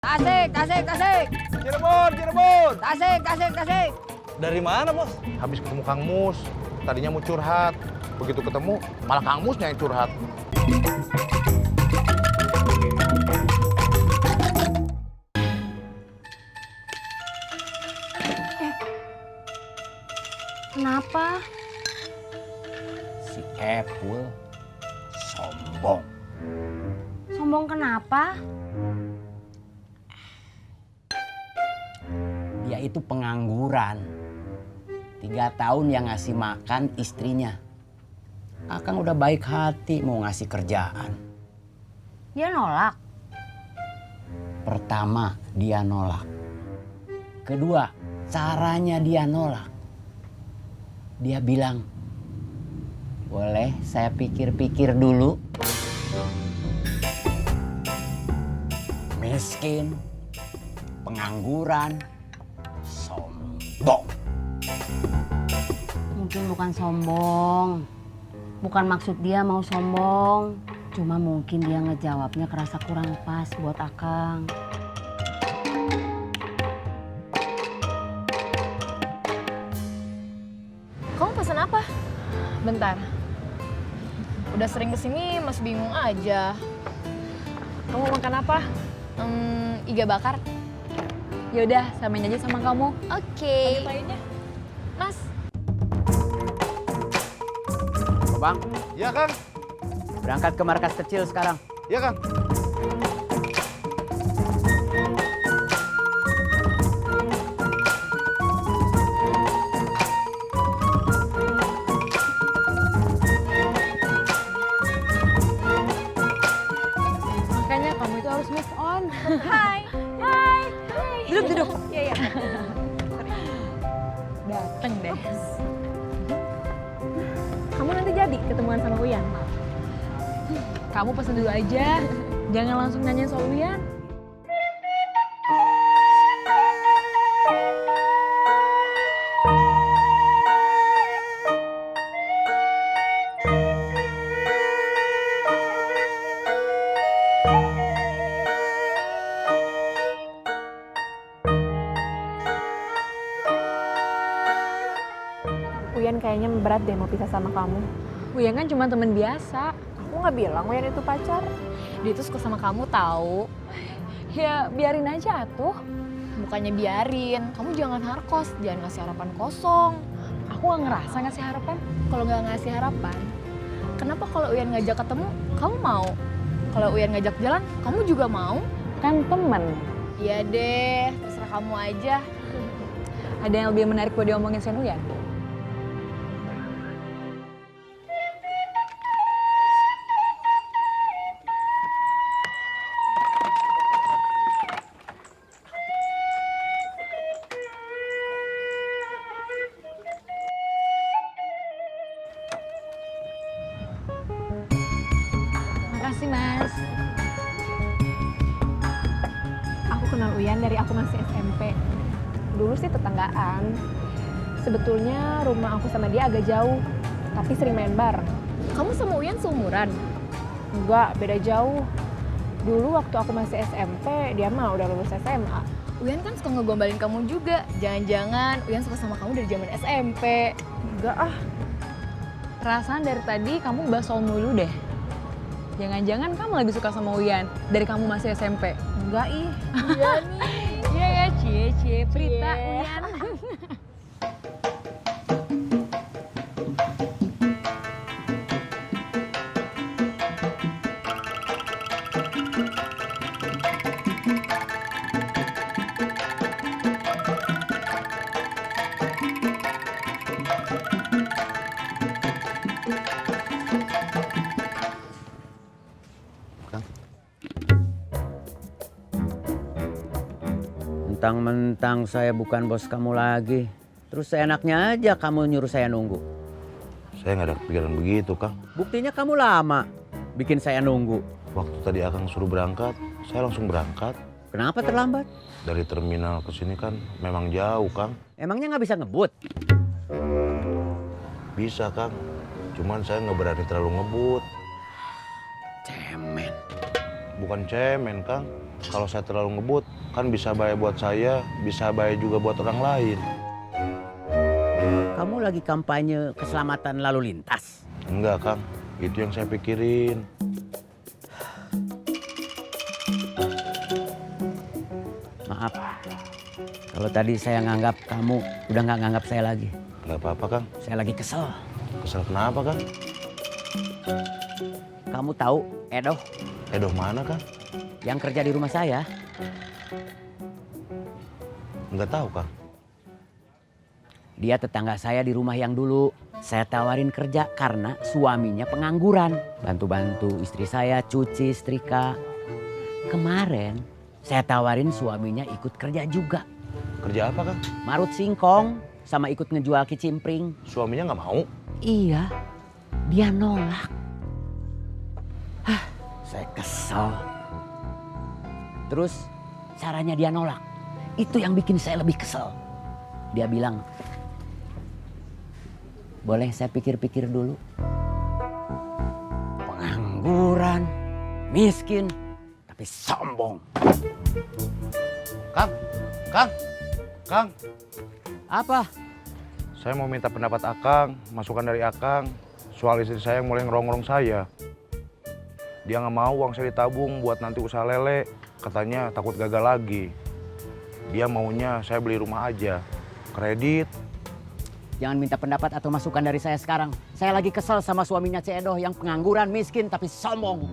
Tasik, tasik, tasik. Cirebon, Cirebon. Tasik, tasik, tasik. Dari mana, Bos? Habis ketemu Kang Mus, tadinya mau curhat. Begitu ketemu, malah Kang Musnya yang curhat. Kenapa? Si Epul sombong. Sombong kenapa? Dia itu pengangguran. 3 tahun yang ngasih makan istrinya. Akang udah baik hati mau ngasih kerjaan. Dia nolak. Pertama, dia nolak. Kedua, caranya dia nolak. Dia bilang, boleh saya pikir-pikir dulu. Miskin, pengangguran, sombong. Mungkin bukan sombong. Bukan maksud dia mau sombong. Cuma mungkin dia ngejawabnya kerasa kurang pas buat Akang. Kamu pesan apa? Bentar. Udah sering kesini masih bingung aja. Kamu mau makan apa? Iga bakar. Yaudah, samain aja sama kamu. Oke. Lainnya. Mas, Bang, Iya, Kang. Berangkat ke markas kecil sekarang. iya Kang. Makanya kamu itu harus move on. hai. Hai. Duduk, duduk. Iya, iya. Dateng deh. Kamu nanti jadi ketemuan sama Uyan? Kamu pesen dulu aja. Jangan langsung nanya soal Uyan. Uyan kayaknya berat deh mau pisah sama kamu. Uyan kan cuma temen biasa. Aku nggak bilang Uyan itu pacar. Dia tuh suka sama kamu tahu. Ya biarin aja tuh. Bukannya biarin, kamu jangan harkos, jangan ngasih harapan kosong. Aku gak ngerasa ngasih harapan. Kalau nggak ngasih harapan, kenapa kalau Uyan ngajak ketemu, kamu mau? Kalau Uyan ngajak jalan, kamu juga mau? Kan temen. Iya deh, terserah kamu aja. Ada yang lebih menarik buat diomongin sama Uyan? Makasih, Mas. Aku kenal Uyan dari aku masih SMP. Dulu sih tetanggaan. Sebetulnya rumah aku sama dia agak jauh, tapi sering main bareng. Kamu sama Uyan seumuran? Enggak, beda jauh. Dulu waktu aku masih SMP, dia mah udah lulus SMA. Uyan kan suka ngegombalin kamu juga. Jangan-jangan Uyan suka sama kamu dari zaman SMP. Enggak ah. Perasaan dari tadi kamu bahas soal mulu deh. Jangan-jangan kamu lagi suka sama Uyan dari kamu masih SMP. Enggak ih. Iya nih. Iya ya, cie Prita, Cie. Uyan. Mentang-mentang saya bukan bos kamu lagi. Terus seenaknya aja kamu nyuruh saya nunggu. Saya nggak ada kepikiran begitu, Kang. Buktinya kamu lama bikin saya nunggu. Waktu tadi Akang suruh berangkat, saya langsung berangkat. Kenapa terlambat? Dari terminal ke sini kan memang jauh, Kang. Emangnya nggak bisa ngebut? Bisa, Kang. Cuman saya nggak berani terlalu ngebut. Cemen. Bukan cemen, Kang. Kalau saya terlalu ngebut, kan bisa bahaya buat saya, bisa bahaya juga buat orang lain. Kamu lagi kampanye keselamatan lalu lintas? Enggak, Kang. Itu yang saya pikirin. Maaf, kalau tadi saya nganggap kamu udah nggak nganggap saya lagi. Nggak apa-apa, Kang. Saya lagi kesel. Kesel kenapa, Kang? Kamu tahu Edoh Edoh mana, Kang? yang kerja di rumah saya? Nggak tahu, Kang. Dia tetangga saya di rumah yang dulu. Saya tawarin kerja karena suaminya pengangguran. Bantu-bantu istri saya cuci, setrika. Kemarin saya tawarin suaminya ikut kerja juga. Kerja apa, Kang? Marut singkong sama ikut ngejual kicimpring. Suaminya nggak mau? Iya, dia nolak. Saya kesel. Terus caranya dia nolak. Itu yang bikin saya lebih kesel. Dia bilang, boleh saya pikir-pikir dulu. Pengangguran, miskin, tapi sombong. Kang. Apa? Saya mau minta pendapat Akang, masukan dari Akang. Soal istri saya yang mulai ngerongrong saya. Dia nggak mau uang saya ditabung buat nanti usaha lele. Katanya takut gagal lagi. Dia maunya saya beli rumah aja. Kredit. Jangan minta pendapat atau masukan dari saya sekarang. Saya lagi kesel sama suaminya Cedoh yang pengangguran, miskin, tapi sombong.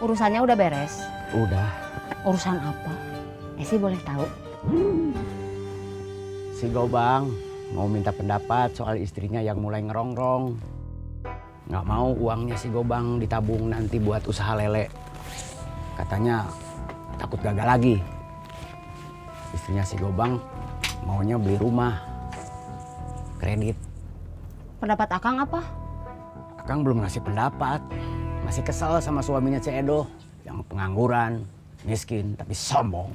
Urusannya udah beres. Udah. Urusan apa? Esi boleh tahu? Si Gobang mau minta pendapat soal istrinya yang mulai ngerongrong. Nggak mau uangnya si Gobang ditabung nanti buat usaha lele. Katanya takut gagal lagi. Istrinya si Gobang maunya beli rumah. Kredit. Pendapat Akang apa? Akang belum ngasih pendapat. Masih kesel sama suaminya Cedoh yang pengangguran, miskin, tapi sombong.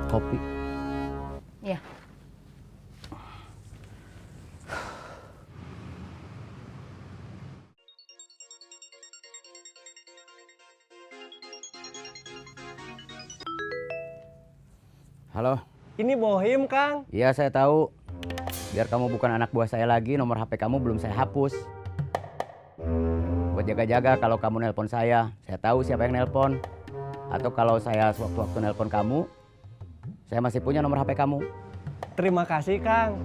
Kopi. Iya. Halo. Ini Bohim, Kang. Iya, saya tahu. Biar kamu bukan anak buah saya lagi, nomor HP kamu belum saya hapus. Buat jaga-jaga kalau kamu nelpon saya tahu siapa yang nelpon. Atau kalau saya sewaktu-waktu nelpon kamu, saya masih punya nomor HP kamu. Terima kasih, Kang.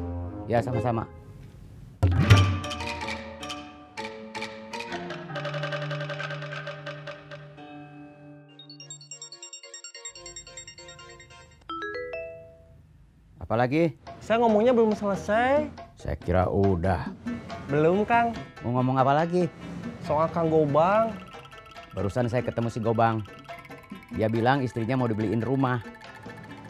Ya, sama-sama. Apalagi? Saya ngomongnya belum selesai. Saya kira udah. Belum, Kang. Mau ngomong apa lagi? Soal Kang Gobang. Barusan saya ketemu si Gobang. Dia bilang istrinya mau dibeliin rumah.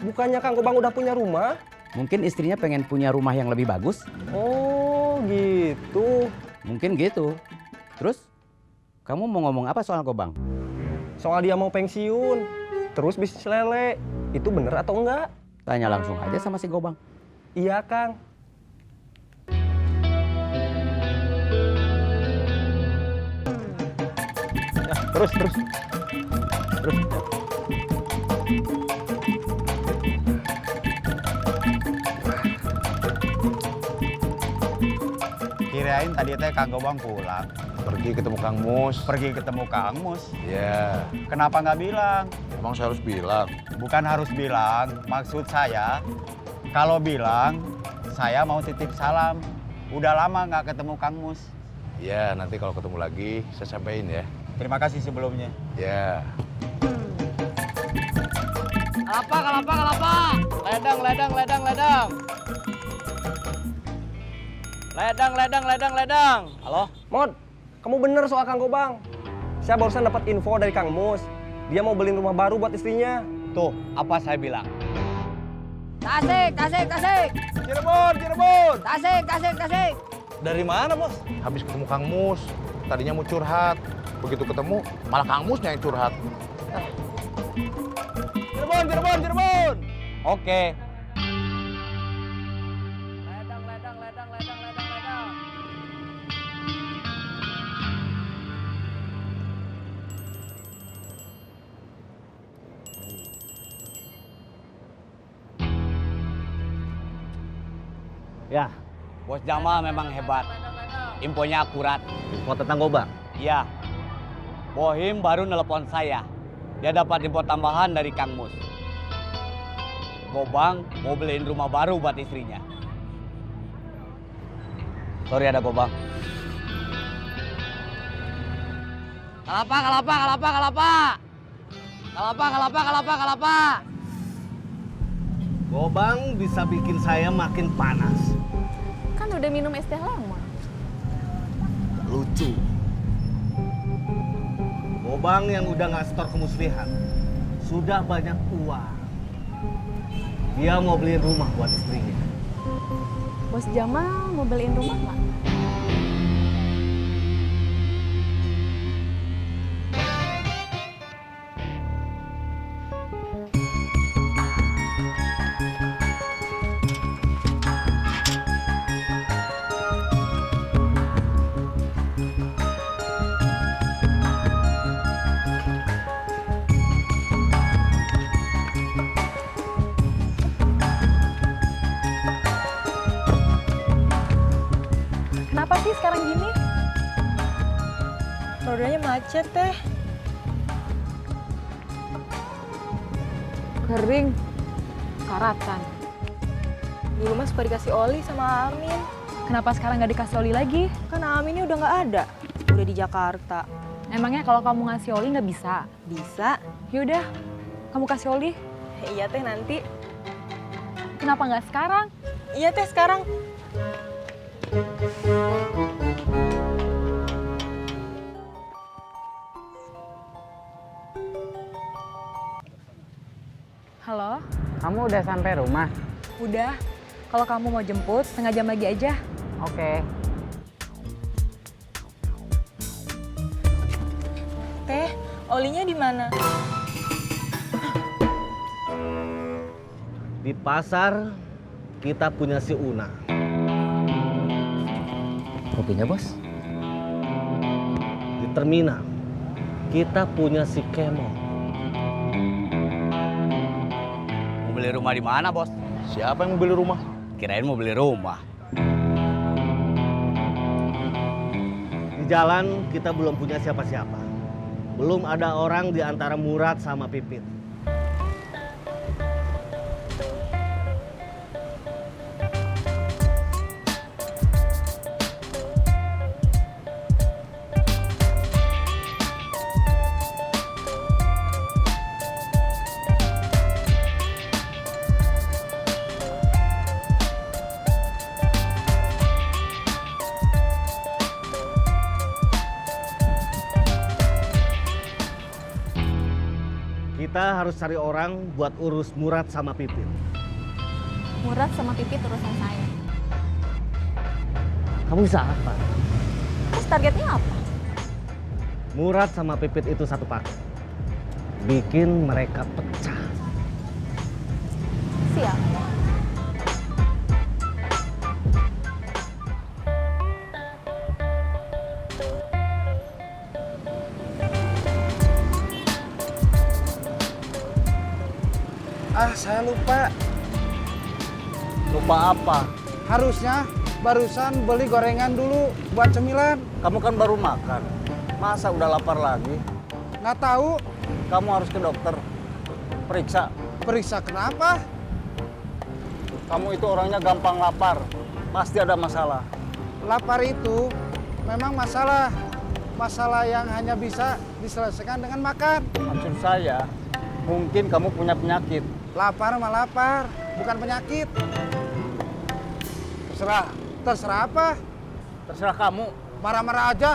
Bukannya Kang Gobang udah punya rumah? Mungkin istrinya pengen punya rumah yang lebih bagus. Oh, gitu. Mungkin gitu. Terus, kamu mau ngomong apa soal Gobang? Soal dia mau pensiun. Terus bisnis lele. Itu bener atau enggak? Tanya langsung aja sama si Gobang. Iya, Kang. Terus. Kirain tadi teh Kang Gobang pulang. Pergi ketemu Kang Mus. Pergi ketemu Kang Mus. Ya, Kenapa nggak bilang? emang saya harus bilang. Bukan harus bilang. Maksud saya, kalau bilang, saya mau titip salam. Udah lama nggak ketemu Kang Mus. Ya, nanti kalau ketemu lagi saya sampaikan ya. Terima kasih sebelumnya. Ya. Kelapa. Ledang. Halo? Mod, kamu bener soal Kang Gobang. Saya barusan dapat info dari Kang Mus. Dia mau beliin rumah baru buat istrinya. Tuh, apa saya bilang? Tasik. Cirebon. Tasik. Dari mana, Bos? Habis ketemu Kang Mus, tadinya mau curhat. Begitu ketemu, malah Kang Musnya yang curhat. Cirebon. Oke. Ya, Bos Jamal memang hebat. Infonya akurat. Info tentang Gobang. Iya. Bohim baru nelpon saya. Dia dapat info tambahan dari Kang Mus. Gobang mau beliin rumah baru buat istrinya. Sorry ada Gobang. Kalapa. Gobang bisa bikin saya makin panas. Kan udah minum es teh lama. Lucu. Gobang yang udah nggak setor kemuslihan. Sudah banyak uang. Dia mau beliin rumah buat istrinya. Bos Jamal mau beliin rumah nggak? Kenapa sih sekarang gini? Rodanya macet teh. Kering. Karatan. Dulu mah suka dikasih oli sama Amin. Kenapa sekarang nggak dikasih oli lagi? Kan Aminnya udah nggak ada. Udah di Jakarta. Emangnya kalau kamu ngasih oli nggak bisa? Bisa. Yaudah, kamu kasih oli. Iya teh nanti. Kenapa nggak sekarang? Iya teh sekarang. Halo? Kamu udah sampai rumah? Udah. Kalau kamu mau jemput, setengah jam lagi aja. Oke. Teh, olinya di mana? Di pasar kita punya si Una. Kopinya, Bos? Di terminal kita punya si Kemo. Mau beli rumah di mana, Bos? Siapa yang mau beli rumah? Kirain mau beli rumah. Di jalan kita belum punya siapa-siapa. Belum ada orang di antara Murad sama Pipit. Kita harus cari orang buat urus Murad sama Pipit. Murad sama Pipit urusan saya. Kamu bisa apa? Terus targetnya apa? Murad sama Pipit itu satu paket. Bikin mereka pecah. Siap. Saya lupa. Lupa apa? Harusnya barusan beli gorengan dulu buat cemilan. Kamu kan baru makan. Masa udah lapar lagi? Nggak tahu. Kamu harus ke dokter. Periksa. Periksa kenapa? Kamu itu orangnya gampang lapar. Pasti ada masalah. Lapar itu memang masalah. Masalah yang hanya bisa diselesaikan dengan makan. Maksud saya, mungkin kamu punya penyakit. Lapar mah lapar, bukan penyakit. Terserah. Terserah apa? Terserah kamu. Marah-marah aja.